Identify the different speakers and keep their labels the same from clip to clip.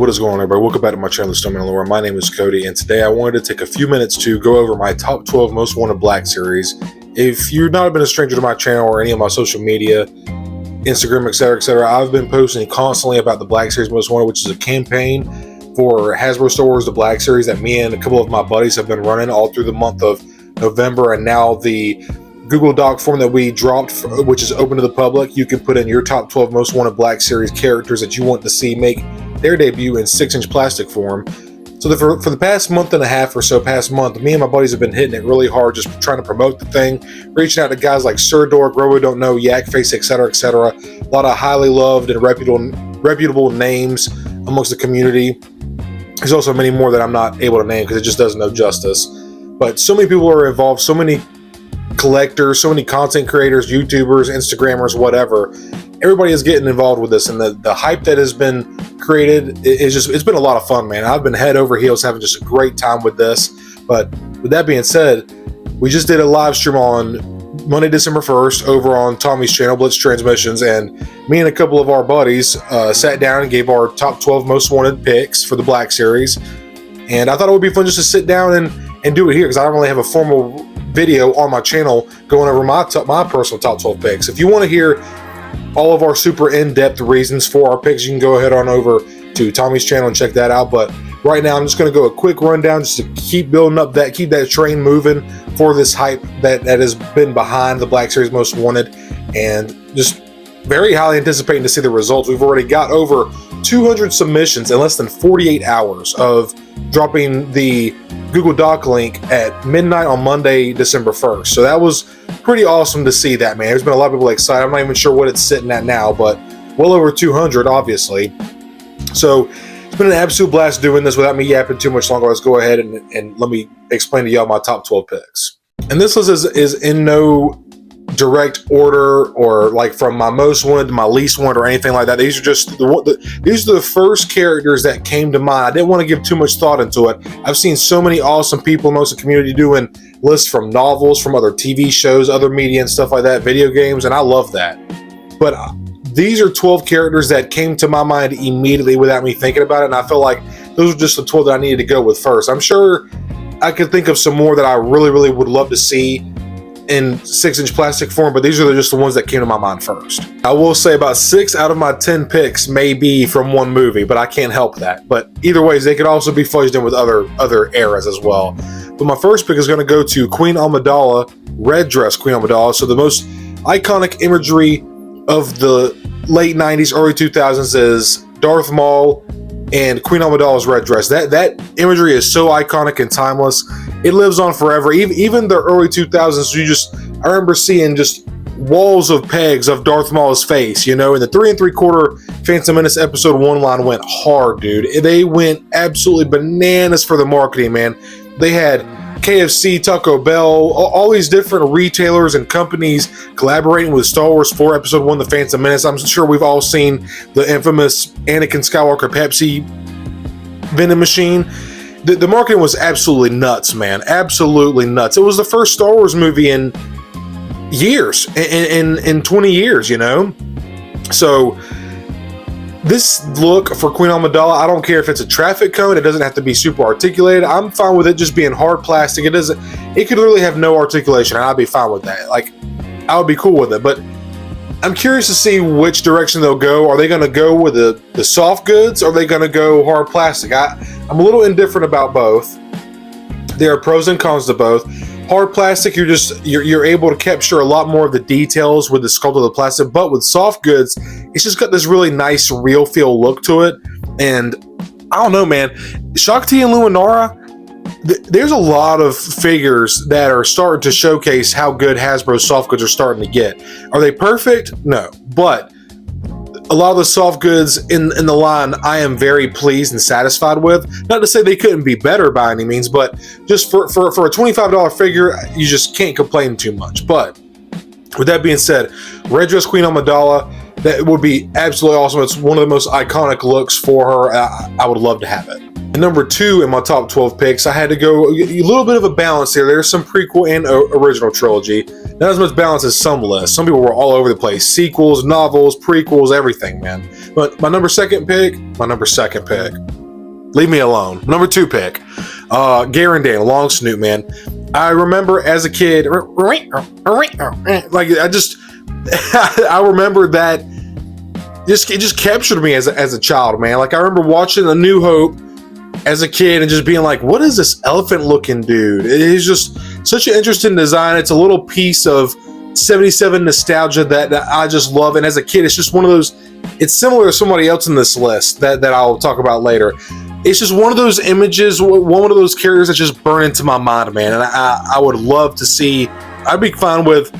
Speaker 1: what is going on, everybody? Welcome back to my channel, The Stone Mandalorian. My name is Cody, and today I wanted to take a few minutes to go over my top 12 most wanted black series. If you've not been a stranger to my channel or any of my social media, Instagram, etc., I've been posting constantly about the Black Series Most Wanted, which is a campaign for Hasbro Star Wars The Black Series that me and a couple of my buddies have been running all through the month of November, and now the Google Doc form that we dropped, which is open to the public, you can put in your top 12 most wanted Black Series characters that you want to see make their debut in 6-inch plastic form. So for the past month and a half or so, me and my buddies have been hitting it really hard, just trying to promote the thing, reaching out to guys like Sir Dork, Robo Don't Know, Yakface, etc., etc. A lot of highly loved and reputable names amongst the community. There's also many more that I'm not able to name because it just doesn't know justice. But so many people are involved, so many collectors, so many content creators, YouTubers, Instagrammers, whatever. Everybody is getting involved with this, and the hype that has been created it's been a lot of fun, man. I've been head over heels having just a great time with this. But with that being said, we just did a live stream on Monday, December 1st over on Tommy's channel, Blitz Transmissions, and me and a couple of our buddies sat down and gave our top 12 most wanted picks for the Black Series. And I thought it would be fun just to sit down and do it here, because I don't really have a formal video on my channel going over my personal top 12 picks. If you want to hear all of our super in-depth reasons for our picks, you can go ahead on over to Tommy's channel and check that out. But right now, I'm just going to go a quick rundown just to keep building up keep that train moving for this hype that has been behind the Black Series Most Wanted, and just very highly anticipating to see the results. We've already got over 200 submissions in less than 48 hours of dropping the Google Doc link at midnight on Monday, December 1st. So that was pretty awesome to see that, man. There's been a lot of people excited. I'm not even sure what it's sitting at now, but well over 200, obviously. So it's been an absolute blast doing this. Without me yapping too much longer, let's go ahead and let me explain to y'all my top 12 picks. And this list is in no direct order or like from my most wanted to my least wanted or anything like that. These are just these are the first characters that came to mind. I didn't want to give too much thought into it. I've seen so many awesome people in most of the community doing lists from novels, from other TV shows, other media and stuff like that, video games, and I love that. But these are 12 characters that came to my mind immediately without me thinking about it, and I feel like those are just the 12 that I needed to go with first. I'm sure I could think of some more that I really would love to see in 6-inch plastic form, but these are just the ones that came to my mind first. I will say about 6 out of my 10 picks may be from one movie, but I can't help that. But either ways, they could also be fudged in with other eras as well. But my first pick is going to go to Queen Amidala, red dress Queen Amidala. So the most iconic imagery of the late 90s, early 2000s is Darth Maul and Queen Amidala's red dress. That imagery is so iconic and timeless. It lives on forever. Even the early 2000s, I remember seeing just walls of pegs of Darth Maul's face, you know, and the 3 3/4 Phantom Menace Episode 1 line went hard, dude. They went absolutely bananas for the marketing, man. They had KFC, Taco Bell, all these different retailers and companies collaborating with Star Wars for Episode 1, The Phantom Menace. I'm sure we've all seen the infamous Anakin Skywalker Pepsi vending machine. The marketing was absolutely nuts, man. Absolutely nuts. It was the first Star Wars movie in years, in 20 years, you know? So this look for Queen Amidala, I don't care if it's a traffic cone. It doesn't have to be super articulated. I'm fine with it just being hard plastic. It could really have no articulation, and I'd be fine with that. Like, I would be cool with it. But I'm curious to see which direction they'll go. Are they going to go with the soft goods, or are they going to go hard plastic? I'm a little indifferent about both. There are pros and cons to both. Hard plastic, you're able to capture a lot more of the details with the sculpt of the plastic, but with soft goods, it's just got this really nice, real feel look to it. And I don't know, man. Shakti and Luminara, there's a lot of figures that are starting to showcase how good Hasbro's soft goods are starting to get. Are they perfect? No, but a lot of the soft goods in the line I am very pleased and satisfied with. Not to say they couldn't be better by any means, but just for a $25 figure, you just can't complain too much. But with that being said, red dress Queen Amidala, that would be absolutely awesome. It's one of the most iconic looks for her. I would love to have it. And number 2 in my top 12 picks, I had to go a little bit of a balance here. There's some prequel and original trilogy. Not as much balance as some lists. Some people were all over the place. Sequels, novels, prequels, everything, man. But my number second pick, leave me alone. Number 2 pick, Garandan, long snoot, man. I remember as a kid, like I remember that it just captured me as a child, man. Like I remember watching A New Hope as a kid and just being like, what is this elephant looking dude? It is just such an interesting design. It's a little piece of 77 nostalgia that I just love. And as a kid, it's just one of those, it's similar to somebody else in this list that I'll talk about later. It's just one of those images, one of those characters that just burn into my mind, man. And I would love to see, I'd be fine with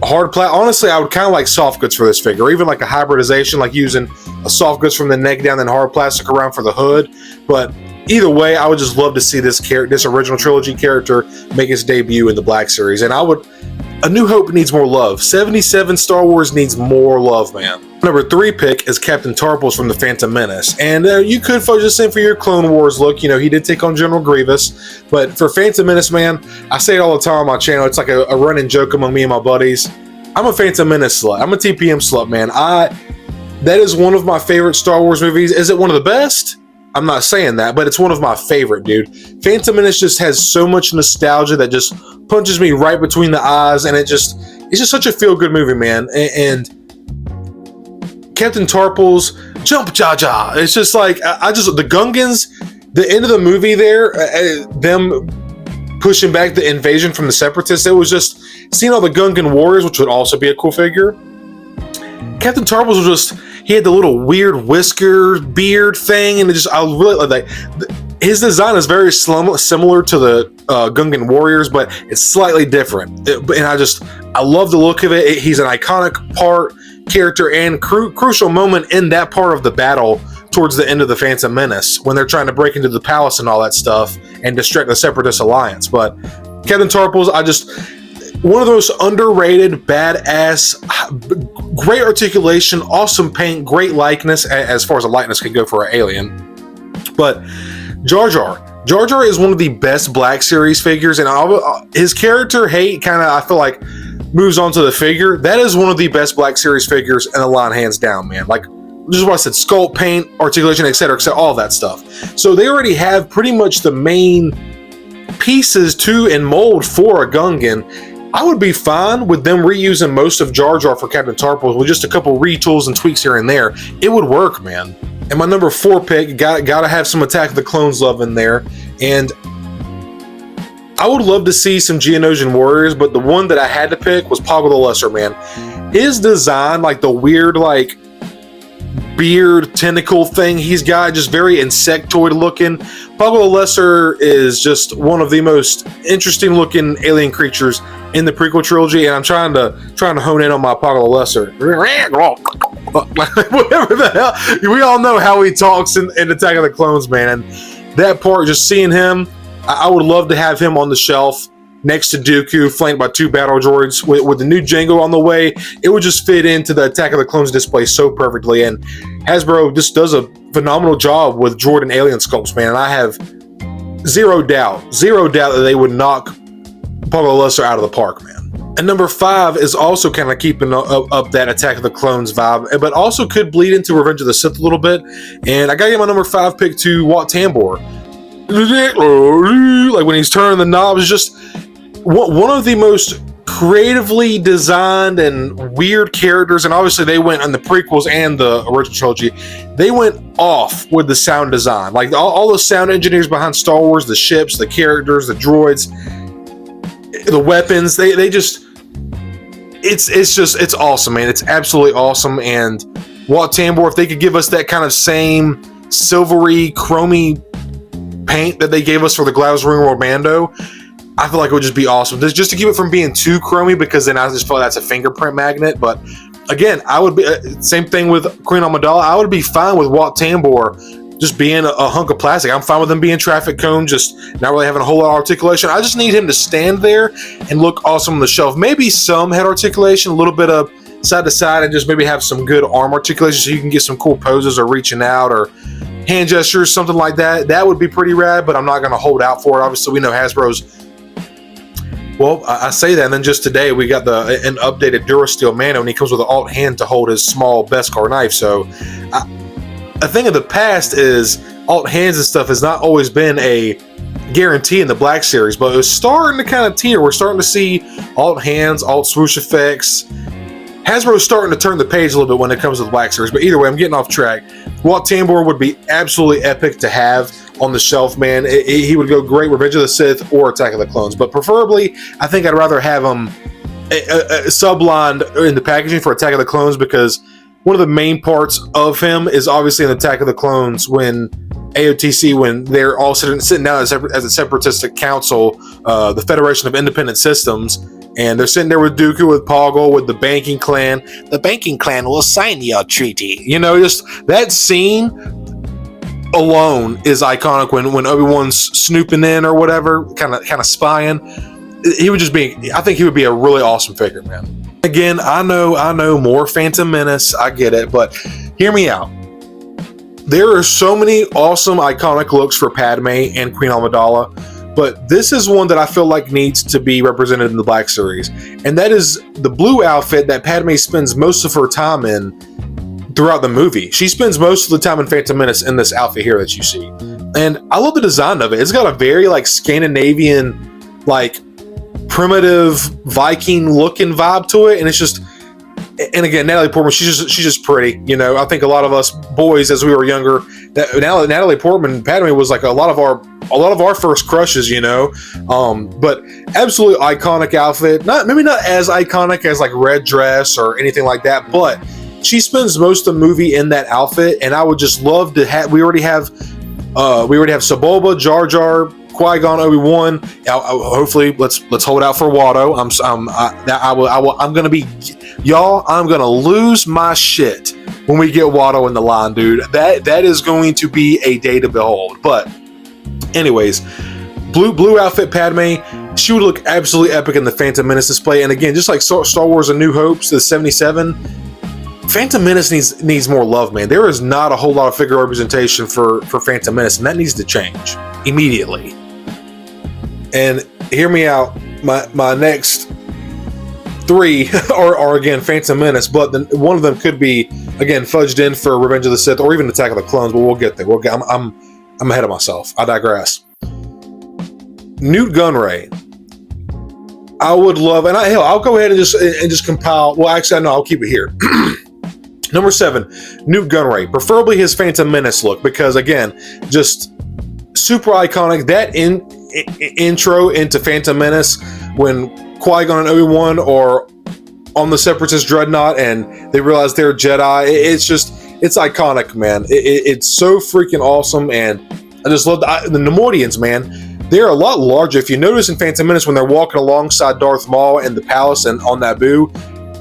Speaker 1: hard plastic. Honestly, I would kind of like soft goods for this figure, or even like a hybridization, like using a soft goods from the neck down and hard plastic around for the hood. But either way, I would just love to see this original trilogy character make his debut in the Black Series. And A New Hope needs more love. 77 Star Wars needs more love, man. Number 3 pick is Captain Tarpals from the Phantom Menace. And you could focus this in for your Clone Wars look. You know, he did take on General Grievous. But for Phantom Menace, man, I say it all the time on my channel. It's like a running joke among me and my buddies. I'm a Phantom Menace slut. I'm a TPM slut, man. That is one of my favorite Star Wars movies. Is it one of the best? I'm not saying that, but it's one of my favorite, dude. Phantom Menace just has so much nostalgia that just punches me right between the eyes, and it's just such a feel-good movie, man. And Captain Tarpals, jump Jaja. It's just like the Gungans, the end of the movie there, them pushing back the invasion from the Separatists. It was just seeing all the Gungan warriors, which would also be a cool figure. Captain Tarpals was just, he had the little weird whisker beard thing, and I really like that. His design is very similar to the Gungan warriors, but it's slightly different. And I love the look of it. He's an iconic character and crucial moment in that part of the battle towards the end of the Phantom Menace when they're trying to break into the palace and all that stuff and distract the Separatist alliance. But Captain Tarpals, one of those underrated, badass, great articulation, awesome paint, great likeness, as far as a likeness can go for an alien. But Jar Jar is one of the best Black Series figures, and his character hate kind of, I feel like, moves on to the figure. That is one of the best Black Series figures in the line, hands down, man. Like, this is what I said, sculpt, paint, articulation, etc., all that stuff. So they already have pretty much the main pieces to and mold for a Gungan. I would be fine with them reusing most of Jar Jar for Captain Tarpals with just a couple retools and tweaks here and there. It would work, man. And my number 4 pick, gotta have some Attack of the Clones love in there. And I would love to see some Geonosian warriors, but the one that I had to pick was Poggle the Lesser, man. His design, like the weird, like, beard tentacle thing he's got, just very insectoid looking. Poggle the Lesser is just one of the most interesting looking alien creatures in the prequel trilogy, and I'm trying to hone in on my Poggle the Lesser. Whatever the hell, we all know how he talks in Attack of the Clones, man. And that part, just seeing him, I would love to have him on the shelf next to Dooku, flanked by 2 battle droids. With the new Jango on the way, it would just fit into the Attack of the Clones display so perfectly. And Hasbro just does a phenomenal job with droid and alien sculpts, man. And I have zero doubt that they would knock Poggle the Lesser out of the park, man. And number 5 is also kind of keeping up that Attack of the Clones vibe, but also could bleed into Revenge of the Sith a little bit. And I gotta get my number 5 pick to Wat Tambor. Like when he's turning the knobs, just one of the most creatively designed and weird characters. And obviously they went on the prequels and the original trilogy, they went off with the sound design. Like all the sound engineers behind Star Wars, the ships, the characters, the droids, the weapons, they just, it's awesome, man. It's absolutely awesome. And Wat Tambor, if they could give us that kind of same silvery, chromy paint that they gave us for the Glass Ring World Mando, I feel like it would just be awesome. Just to keep it from being too chromy, because then I just feel like that's a fingerprint magnet. But again, I would be same thing with Queen Amidala. I would be fine with Wat Tambor just being a hunk of plastic. I'm fine with him being traffic cone, just not really having a whole lot of articulation. I just need him to stand there and look awesome on the shelf. Maybe some head articulation, a little bit of side to side, and just maybe have some good arm articulation so you can get some cool poses or reaching out or hand gestures, something like that. That would be pretty rad, but I'm not going to hold out for it. Obviously, we know Hasbro's Well, I say that, and then just today we got an updated Durasteel Mando, and he comes with an alt hand to hold his small Beskar knife. So, a thing of the past is alt hands and stuff has not always been a guarantee in the Black Series, but it's starting to kind of teeter. We're starting to see alt hands, alt swoosh effects. Hasbro's starting to turn the page a little bit when it comes to the Black Series, but either way, I'm getting off track. Walt Tambor would be absolutely epic to have on the shelf, man. He would go great Revenge of the Sith or Attack of the Clones, but preferably, I think I'd rather have him sublined in the packaging for Attack of the Clones, because one of the main parts of him is obviously in Attack of the Clones when AOTC, when they're all sitting down as a separatistic council, the Federation of Independent Systems, and they're sitting there with Dooku, with Poggle, with the Banking Clan. The Banking Clan will sign your treaty. You know, just that scene alone is iconic. When Obi-Wan's snooping in or whatever, kind of spying. He would just be. I think he would be a really awesome figure, man. Again, I know more Phantom Menace. I get it, but hear me out. There are so many awesome, iconic looks for Padme and Queen Amidala, but this is one that I feel like needs to be represented in the Black Series, and that is the blue outfit that Padme spends most of her time in throughout the movie. She spends most of the time in Phantom Menace in this outfit here that you see, and I love the design of it. It's got a very like Scandinavian, like primitive Viking looking vibe to it, and it's just. And again, Natalie Portman, she's just pretty. You know, I think a lot of us boys, as we were younger, that Natalie Portman, Padme was like a lot of our first crushes. You know, but absolutely iconic outfit. Maybe not as iconic as like Red Dress or anything like that, but she spends most of the movie in that outfit, and I would just love to have. We already have Sebulba, Jar Jar, Qui-Gon, Obi-Wan. Hopefully, let's hold out for Watto. I'm gonna be, y'all. I'm gonna lose my shit when we get Watto in the line, dude. That is going to be a day to behold. But, anyways, blue outfit Padme. She would look absolutely epic in the Phantom Menace display. And again, just like Star Wars: A New Hope, the '77. Phantom Menace needs more love, man. There is not a whole lot of figure representation for Phantom Menace, and that needs to change immediately. And hear me out, my next three are again Phantom Menace, but one of them could be again fudged in for Revenge of the Sith or even Attack of the Clones. But we'll get there. I'm ahead of myself. I digress. Newt Gunray. I would love, and I'll go ahead and just compile. Well, actually, no, I'll keep it here. Number 7, Newt Gunray, preferably his Phantom Menace look, because again, just super iconic. That intro into Phantom Menace when Qui-Gon and Obi-Wan are on the Separatist dreadnought and they realize they're Jedi. It's iconic, man. It's so freaking awesome, and I just love the Neimoidians, man. They're a lot larger. If you notice in Phantom Menace when they're walking alongside Darth Maul in the palace and on Naboo,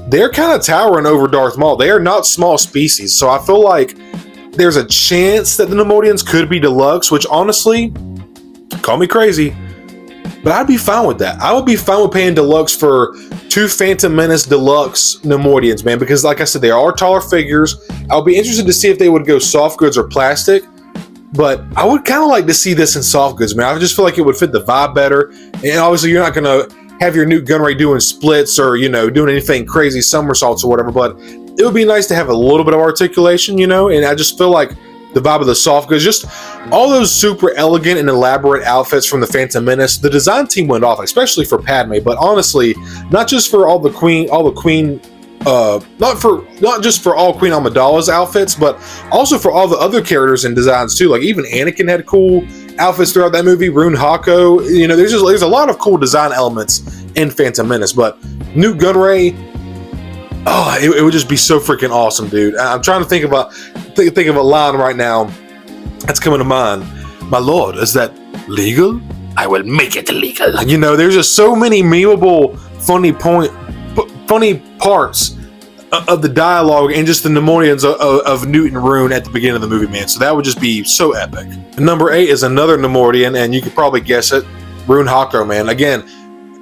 Speaker 1: they're kind of towering over Darth Maul. They are not small species, so I feel like there's a chance that the Neimoidians could be deluxe, which honestly, call me crazy, but I'd be fine with that. I would be fine with paying deluxe for 2 Phantom Menace deluxe Neimoidians, man, because like I said, they are taller figures. I'll be interested to see if they would go soft goods or plastic, but I would kind of like to see this in soft goods, man. I just feel like it would fit the vibe better, and obviously you're not going to have your Newt Gunray doing splits or, you know, doing anything crazy, somersaults or whatever, but it would be nice to have a little bit of articulation, you know, and I just feel like the vibe of the soft goods, just all those super elegant and elaborate outfits from the Phantom Menace, the design team went off, especially for Padme, but honestly, not just for not just for all Queen Amidala's outfits, but also for all the other characters and designs too. Like even Anakin had cool outfits throughout that movie. Rune Hako, you know, there's a lot of cool design elements in Phantom Menace. But Newt Gunray, it would just be so freaking awesome, dude. I'm trying to think of a line right now that's coming to mind. My lord, is that legal? I will make it legal. You know, there's just so many memeable, funny parts of the dialogue and just the Neimoidians of Newt and Rune at the beginning of the movie, man. So that would just be so epic. And number 8 is another Neimoidian, and you could probably guess it, Rune Hako, man. Again,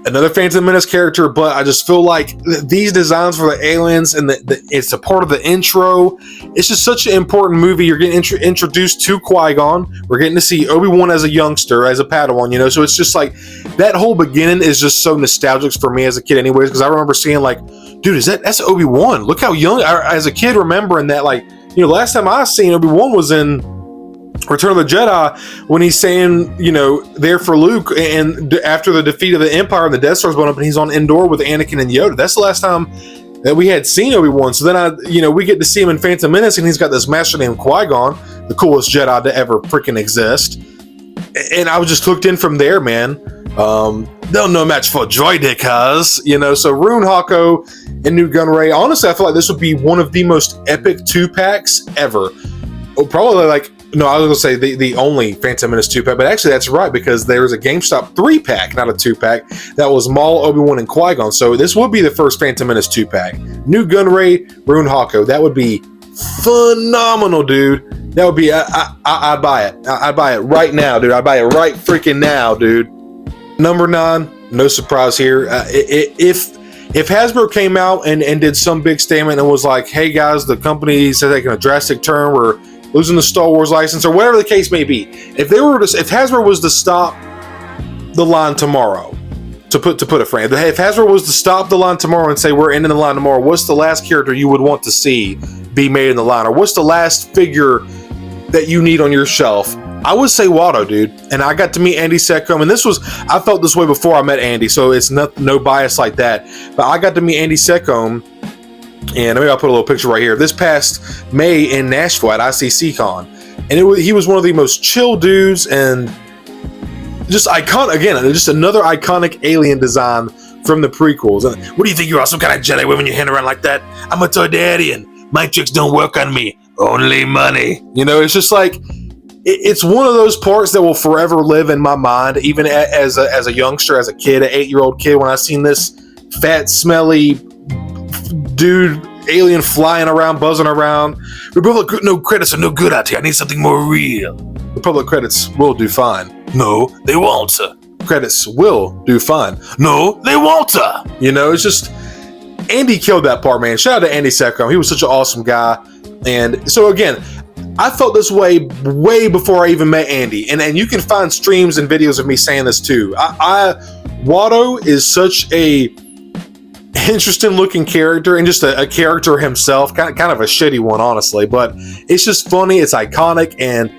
Speaker 1: another Phantom Menace character, but I just feel like these designs for the aliens and it's a part of the intro. It's just such an important movie. You're getting introduced to Qui-Gon. We're getting to see Obi-Wan as a youngster, as a Padawan, you know. So it's just like that whole beginning is just so nostalgic for me as a kid, anyways. Because I remember seeing like, dude, that's Obi-Wan? Look how young. As a kid, remembering that, like, you know, last time I seen Obi-Wan was in Return of the Jedi, when he's saying, you know, there for Luke, and after the defeat of the Empire and the Death Star's blown up, and he's on Endor with Anakin and Yoda. That's the last time that we had seen Obi-Wan. So then we get to see him in Phantom Menace, and he's got this master named Qui-Gon, the coolest Jedi to ever freaking exist. And I was just hooked in from there, man. No match for Droidic, cuz, you know. So Rune Hako and Nute Gunray. Honestly, I feel like this would be one of the most epic 2-packs ever. Probably like. No, I was going to say the only Phantom Menace 2-pack, but actually that's right, because there was a GameStop 3-pack, not a 2-pack, that was Maul, Obi-Wan, and Qui-Gon. So this would be the first Phantom Menace 2-pack. Nute Gunray, Rune Hako. That would be phenomenal, dude. That would be, I'd buy it. I'd buy it right now, dude. I'd buy it right freaking now, dude. Number 9, no surprise here. If Hasbro came out and did some big statement and was like, hey guys, the company is taking a drastic turn, we're losing the Star Wars license, or whatever the case may be. If Hasbro was to stop the line tomorrow, to put a frame, if Hasbro was to stop the line tomorrow and say we're ending the line tomorrow, what's the last character you would want to see be made in the line, or what's the last figure that you need on your shelf? I would say Watto, dude. And I got to meet Andy Secombe, and I felt this way before I met Andy, so it's no bias like that. But I got to meet Andy Secombe. And maybe I'll put a little picture right here. This past May in Nashville at ICCCon, and he was one of the most chill dudes, and just iconic. Again, just another iconic alien design from the prequels. And what do you think you are, some kind of Jedi waving your hand around like that? I'm a Toydarian. My tricks don't work on me. Only money. You know, it's just like it's one of those parts that will forever live in my mind, even as a youngster, as a kid, an 8-year-old kid, when I seen this fat, smelly dude alien flying around, buzzing around. Republic no credits are no good out here. I need something more real. Republic credits will do fine. No, they won't. Credits will do fine. No, they won't. You know, it's just Andy killed that part, man. Shout out to Andy Secombe. He was such an awesome guy. And so again, I felt this way before I even met Andy. And you can find streams and videos of me saying this too. Watto is such a interesting looking character, and just a character himself, kind of a shitty one, honestly, but it's just funny, it's iconic, and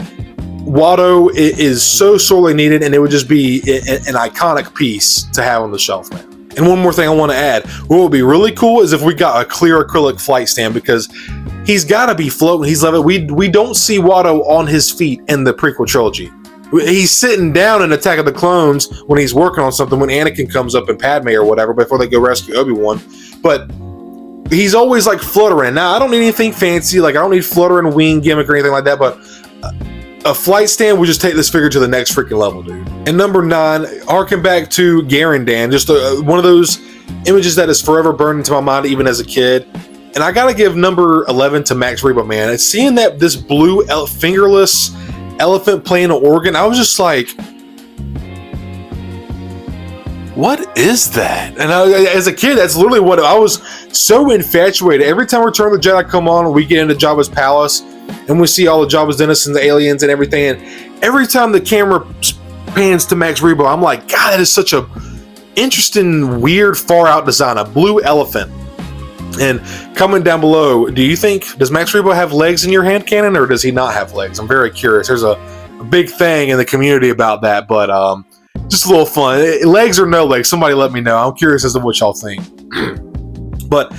Speaker 1: Watto is so sorely needed, and it would just be an iconic piece to have on the shelf, man. And one more thing I want to add, what would be really cool is if we got a clear acrylic flight stand, because he's got to be floating, he's level. We don't see Watto on his feet in the prequel trilogy. He's sitting down in Attack of the Clones when he's working on something, when Anakin comes up and Padme or whatever, before they go rescue Obi-Wan. But he's always like fluttering. Now, I don't need anything fancy, like I don't need fluttering wing gimmick or anything like that, but a flight stand would just take this figure to the next freaking level, dude. And number 9, harken back to Garandan, just one of those images that is forever burned into my mind, even as a kid. And I gotta give number 11 to Max Rebo, man. It's seeing this blue fingerless elephant playing an organ, I was just like, what is that? And as a kid, that's literally what I was so infatuated. Every time Return of the Jedi come on, we get into Jabba's palace, and we see all the Jabba's denizens, the aliens, and everything. And every time the camera pans to Max Rebo, I'm like, God, that is such a interesting, weird, far out design. A blue elephant. And comment down below, does Max Rebo have legs in your hand cannon, or does he not have legs? I'm very curious. There's a big thing in the community about that, but just a little fun. Legs or no legs, somebody let me know. I'm curious as to what y'all think. But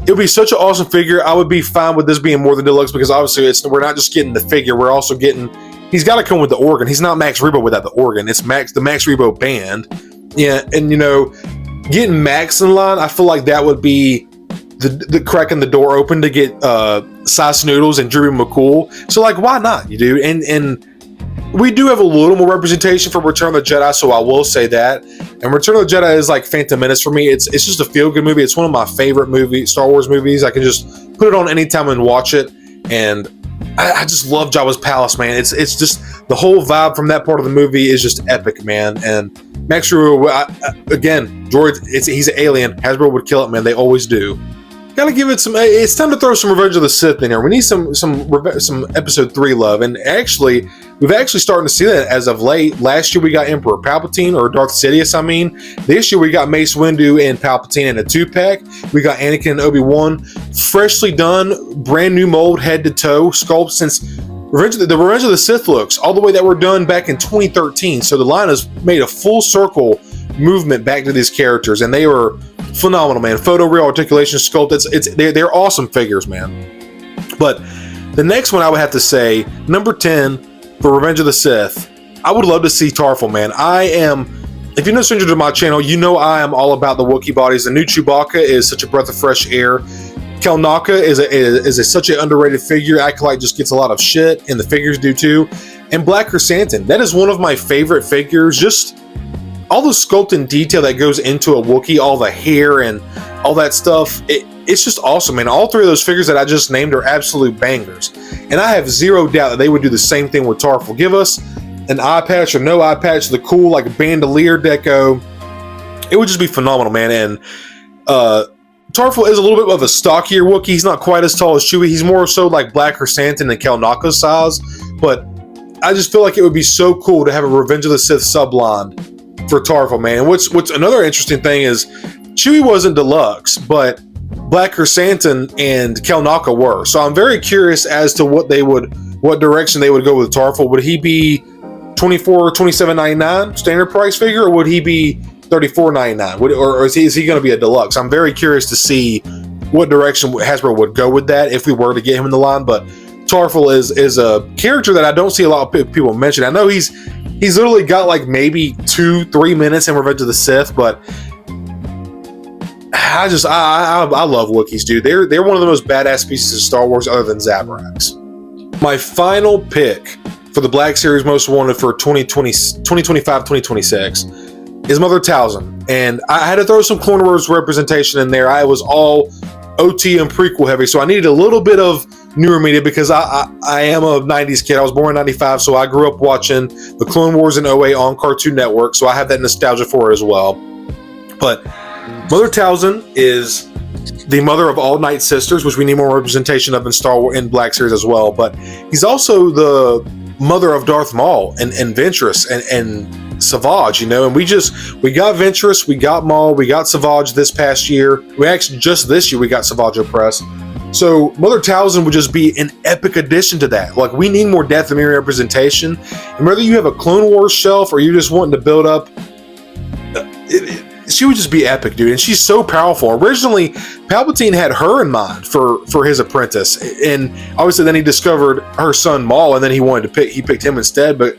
Speaker 1: it would be such an awesome figure. I would be fine with this being more than deluxe, because obviously we're not just getting the figure, we're also getting, he's got to come with the organ. He's not Max Rebo without the organ. It's the Max Rebo band. Yeah, and you know, getting Max in line, I feel like that would be the cracking the door open to get Size Noodles and Drew McCool. So like, why not, you do? And we do have a little more representation for Return of the Jedi, so I will say that. And Return of the Jedi is like Phantom Menace for me. It's just a feel-good movie. It's one of my favorite Star Wars movies. I can just put it on anytime and watch it. And I just love Jabba's palace, man. It's just the whole vibe from that part of the movie is just epic, man. And Max Rebo, again, droids. He's an alien. Hasbro would kill it, man. They always do. Gotta give it some. It's time to throw some Revenge of the Sith in here. We need some Episode 3 love, and actually, we've actually starting to see that as of late. Last year we got Emperor Palpatine, or Darth Sidious, I mean. This year we got Mace Windu and Palpatine in a 2-pack. We got Anakin and Obi-Wan, freshly done, brand new mold, head to toe, sculpt since Revenge of the Sith looks all the way that were done back in 2013. So the line has made a full circle movement back to these characters, and they were phenomenal, man. Photoreal articulation sculpt. They're awesome figures, man. But the next one I would have to say, number 10 for Revenge of the Sith, I would love to see Tarful, man. If you're no stranger to my channel, you know I am all about the Wookiee bodies. The new Chewbacca is such a breath of fresh air. Kel Naka is such an underrated figure. Acolyte just gets a lot of shit, and the figures do too. And Black Chrysanthemum, that is one of my favorite figures. Just all the sculpt and detail that goes into a Wookiee, all the hair and all that stuff, it's just awesome, man. All three of those figures that I just named are absolute bangers. And I have zero doubt that they would do the same thing with Tarful. Give us an eye patch or no eye patch, the cool like bandolier deco. It would just be phenomenal, man. And Tarful is a little bit of a stockier Wookiee. He's not quite as tall as Chewie. He's more so like Black Chrysanthemum and Kel Naka's size. But I just feel like it would be so cool to have a Revenge of the Sith subline for Tarful, man. And what's another interesting thing is Chewie wasn't deluxe, but Black Chrysanthemum and Kel Naka were. So I'm very curious as to what direction they would go with Tarful. Would he be $27.99 standard price figure, or would he be $34.99? Or is he going to be a deluxe? I'm very curious to see what direction Hasbro would go with that if we were to get him in the line. But Tarful is a character that I don't see a lot of people mention. I know he's literally got like maybe 2-3 minutes in Revenge of the Sith, but I love Wookiees, dude. They're one of the most badass pieces of Star Wars other than Zabrax. My final pick for the Black Series Most Wanted for 2025-2026 is Mother Talzin. And I had to throw some Clone Wars representation in there. I was all OT and prequel heavy, so I needed a little bit of newer media because I am a 90s kid. I was born in 95, so I grew up watching the Clone Wars in 08 on Cartoon Network, so I have that nostalgia for her as well. But Mother Talzin is the mother of all Night Sisters, which we need more representation of in Star Wars in Black Series as well. But he's also the mother of Darth Maul and Ventress and Savage, you know. And we got Ventress, we got Maul, we got Savage this past year. We actually just this year we got Savage Press. So Mother Talzin would just be an epic addition to that. Like, we need more Dathomirian representation. And whether you have a Clone Wars shelf or you're just wanting to build up, she would just be epic, dude. And she's so powerful. Originally, Palpatine had her in mind for his apprentice, and obviously then he discovered her son Maul, and then he picked him instead. But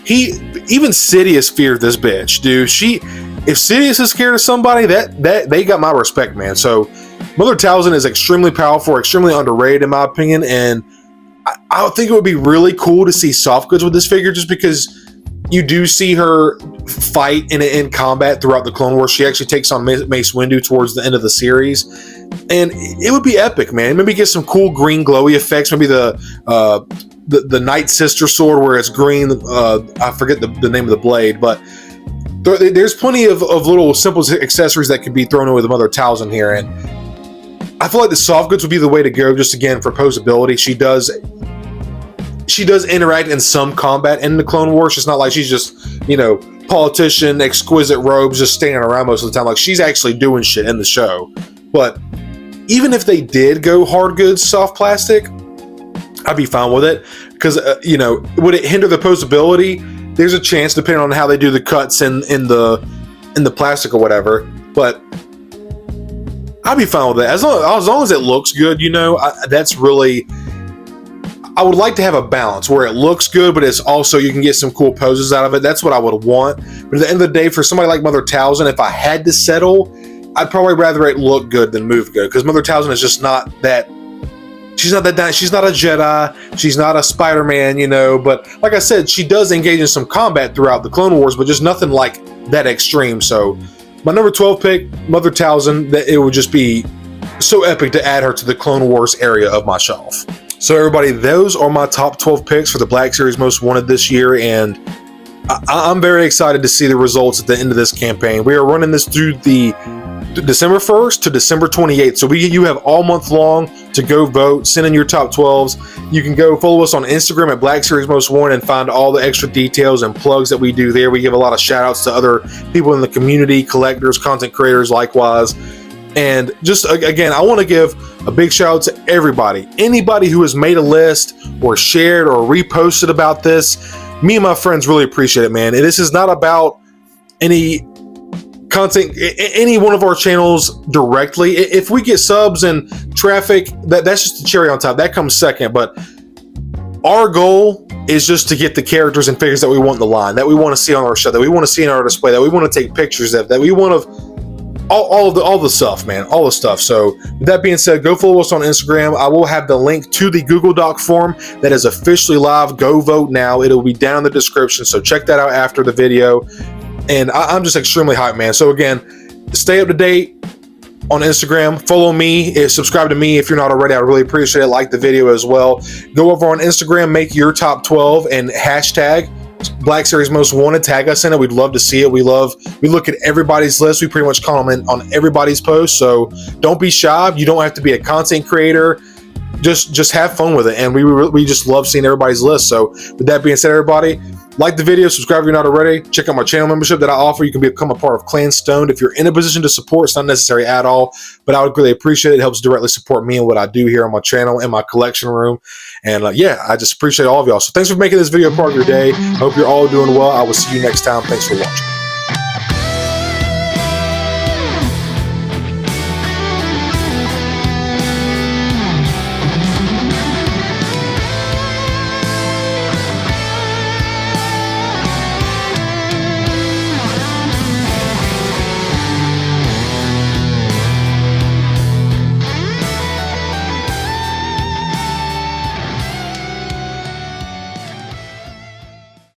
Speaker 1: even Sidious feared this bitch, dude. If Sidious is scared of somebody, that they got my respect, man. So Mother Talzin is extremely powerful, extremely underrated in my opinion, and I think it would be really cool to see soft goods with this figure, just because you do see her fight in combat throughout the Clone Wars. She actually takes on Mace Windu towards the end of the series, and it would be epic, man. Maybe get some cool green glowy effects. Maybe the Night Sister sword where it's green. I forget the name of the blade, but there's plenty of little simple accessories that could be thrown in with the Mother Talzin here, and I feel like the soft goods would be the way to go, just again for posability. She does interact in some combat in the Clone Wars. It's not like she's just, politician, exquisite robes, just standing around most of the time. Like, she's actually doing shit in the show. But even if they did go hard goods, soft plastic, I'd be fine with it. Because, would it hinder the posability? There's a chance, depending on how they do the cuts in the plastic or whatever. But I'd be fine with it. As long as it looks good, that's really... I would like to have a balance where it looks good, but it's also, you can get some cool poses out of it. That's what I would want. But at the end of the day, for somebody like Mother Talzin, if I had to settle, I'd probably rather it look good than move good. Because Mother Talzin is just not that... She's not that. She's not a Jedi. She's not a Spider-Man, But like I said, she does engage in some combat throughout the Clone Wars, but just nothing like that extreme. So my number 12 pick, Mother Talzin, that it would just be so epic to add her to the Clone Wars area of my shelf. So everybody, those are my top 12 picks for the Black Series Most Wanted this year, and I'm very excited to see the results at the end of this campaign. We are running this through the December 1st to December 28th, so you have all month long to go vote, send in your top 12s. You can go follow us on Instagram at Black Series Most Wanted and find all the extra details and plugs that we do there. We give a lot of shout outs to other people in the community, collectors, content creators likewise. And just again, I want to give a big shout out to everybody, anybody who has made a list or shared or reposted about this. Me and my friends really appreciate it, man. And this is not about any content, any one of our channels directly. If we get subs and traffic, that's just the cherry on top. That comes second. But our goal is just to get the characters and figures that we want in the line, that we want to see on our show, that we want to see in our display, that we want to take pictures of, that we want to all the stuff, man, all the stuff. So with that being said, go follow us on Instagram. I will have the link to the Google Doc form that is officially live. Go vote now. It'll be down in the description, so check that out after the video. And I'm just extremely hyped, man. So again, stay up to date on Instagram. Follow me, subscribe to me if you're not already. I really appreciate it. Like the video as well. Go over on Instagram, make your top 12 and hashtag Black Series Most Wanted. Tag us in it. We'd love to see it. We look at everybody's list. We pretty much comment on everybody's post. So don't be shy. You don't have to be a content creator. Just have fun with it. And we just love seeing everybody's list. So with that being said, everybody, like the video, subscribe if you're not already. Check out my channel membership that I offer. You can become a part of Clan Stoned. If you're in a position to support, it's not necessary at all, but I would really appreciate it. It helps directly support me and what I do here on my channel and my collection room. And yeah, I just appreciate all of y'all. So thanks for making this video a part of your day. I hope you're all doing well. I will see you next time. Thanks for watching.